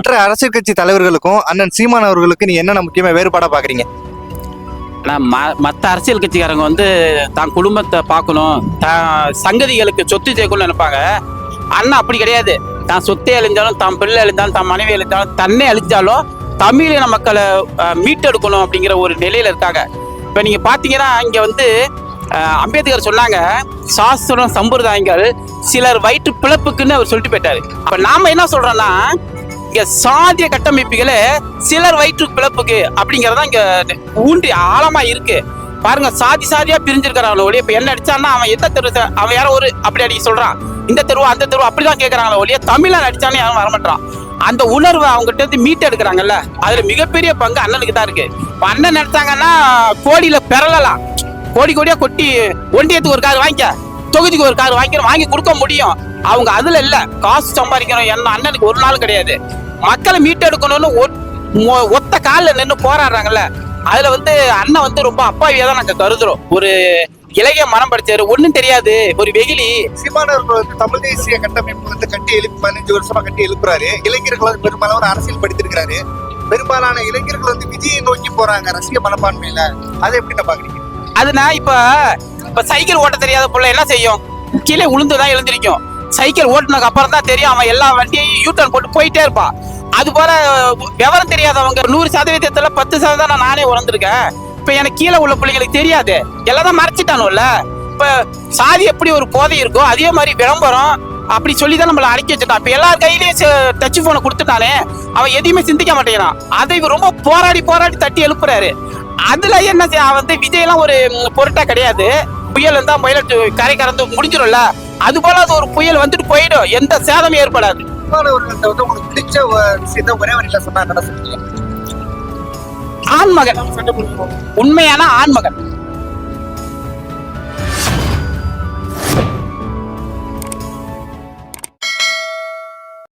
மற்ற அரசியல் கட்சி தலைவர்களுக்கும் அண்ணன் சீமான் அவர்களுக்கு நீ என்னென்ன முக்கியமா வேறுபாடா பாக்குறீங்க? ஆனால் மற்ற அரசியல் கட்சிக்காரங்க வந்து தான் குடும்பத்தை பார்க்கணும், தான் சங்கதிகளுக்கு சொத்து சேர்க்கணும்னு நினைப்பாங்க. அண்ணா அப்படி கிடையாது. தான் சொத்தை அழிஞ்சாலும், தான் பிள்ளை அழிஞ்சாலும், தான் மனைவி அழிஞ்சாலும், தன்னை அழிஞ்சாலும் தமிழின மக்களை மீட்டெடுக்கணும் அப்படிங்கிற ஒரு நிலையில இருக்காங்க. இப்போ நீங்கள் பார்த்தீங்கன்னா இங்கே வந்து அம்பேத்கர் சொன்னாங்க, சாஸ்திரம் சம்பிரதாயங்கள் சிலர் வயிற்று பிளப்புக்குன்னு அவர் சொல்லிட்டு போயிட்டாரு. அப்போ நாம என்ன சொல்றோம்னா, இங்க சாதிய கட்டமைப்புகளே சிலர் வயிற்று பிளப்புக்கு அப்படிங்கறதா இங்க ஊன்றி ஆழமா இருக்கு. பாருங்க, சாதி சாதியா பிரிஞ்சிருக்கிறாங்களோ ஒழிய இப்ப என்ன அடிச்சான்னா அவன் எந்த தெரு, அவன் யாரோ ஒரு அப்படி அடிக்க சொல்றான், இந்த தெருவா அந்த தெருவா அப்படிதான் கேட்கறாங்களோ ஒழிய தமிழன் அடிச்சானே யாரும் வரமாட்டான். அந்த உணர்வை அவங்ககிட்ட இருந்து மீட்டு எடுக்கிறாங்கல்ல, அதுல மிகப்பெரிய பங்கு அண்ணனுக்கு தான் இருக்கு. அண்ணன் நினைச்சாங்கன்னா கோடியில பெறலாம், கோடி கோடியா கொட்டி ஒன்றியத்துக்கு ஒரு கார் வாங்கிக்க, தொகுதிக்கு ஒரு கார் வாங்கி கொடுக்க முடியும். அவங்க அதுல இல்ல, காசு சம்பாதிக்கணும் என்ன அண்ணனுக்கு ஒரு நாள் கிடையாது. மக்களை மீட்டெடுக்கணும்னு ஒத்த காலில் நின்று போராடுறாங்கல்ல, அதுல வந்து அண்ணன் வந்து ரொம்ப அப்பாவியா தான் நாங்க கருதுறோம். ஒரு இளைய மனம் படிச்சாரு, ஒன்னும் தெரியாது, ஒரு வெகிலி. சீமான் அவர்கள் வந்து தமிழ் தேசிய கட்டமைப்பு வந்து கட்டி எழுப்பி 15 வருஷமா கட்டி எழுப்புறாரு. இளைஞர்கள் வந்து பெரும்பாலான அரசியல் படித்திருக்கிறாரு. பெரும்பாலான இளைஞர்கள் வந்து விஜயை நோக்கி போறாங்க ரசிக மனப்பான்மையில. அதை எப்படி பாக்குறீங்க? அதுனா இப்ப சைக்கிள் ஓட்ட தெரியாத புள்ள என்ன செய்யும்? கீழே உளுந்துதான் எழுந்திருக்கும். சைக்கிள் ஓட்டுனதுக்கு அப்புறம் தான் தெரியும், அவன் எல்லா வண்டியையும் யூட்டர்ன் போட்டு போயிட்டே இருப்பான். அது போல விவரம் தெரியாதவங்க 100% 10% நானே உணர்ந்திருக்கேன். இப்ப எனக்கு கீழே உள்ள பிள்ளைங்களுக்கு தெரியாது, எல்லாதான் மறைச்சிட்டானுல்ல. இப்ப சாதி எப்படி ஒரு போதை இருக்கோ அதே மாதிரி விளம்பரம் அப்படி சொல்லிதான் நம்மள அடக்கி வச்சுட்டான். இப்ப எல்லார் கையிலயும் டச் போனை கொடுத்துட்டானே, அவன் எதையுமே சிந்திக்க மாட்டேங்கிறான். அதை ரொம்ப போராடி தட்டி எழுப்புறாரு. அதுல என்ன வந்து விஜய் எல்லாம் ஒரு பொருட்டா கிடையாது. புயல் இருந்தா புயல் கரை கறந்து முடிஞ்சிடும்ல, அது போல அது ஒரு புயல் வந்துட்டு போயிடும், எந்த சேதமும் ஏற்படாது. உங்களுக்கு பிடிச்ச விஷயத்த ஒரே வரையில சொன்னா, ஆண்மகன், உண்மையான ஆண்மகன்.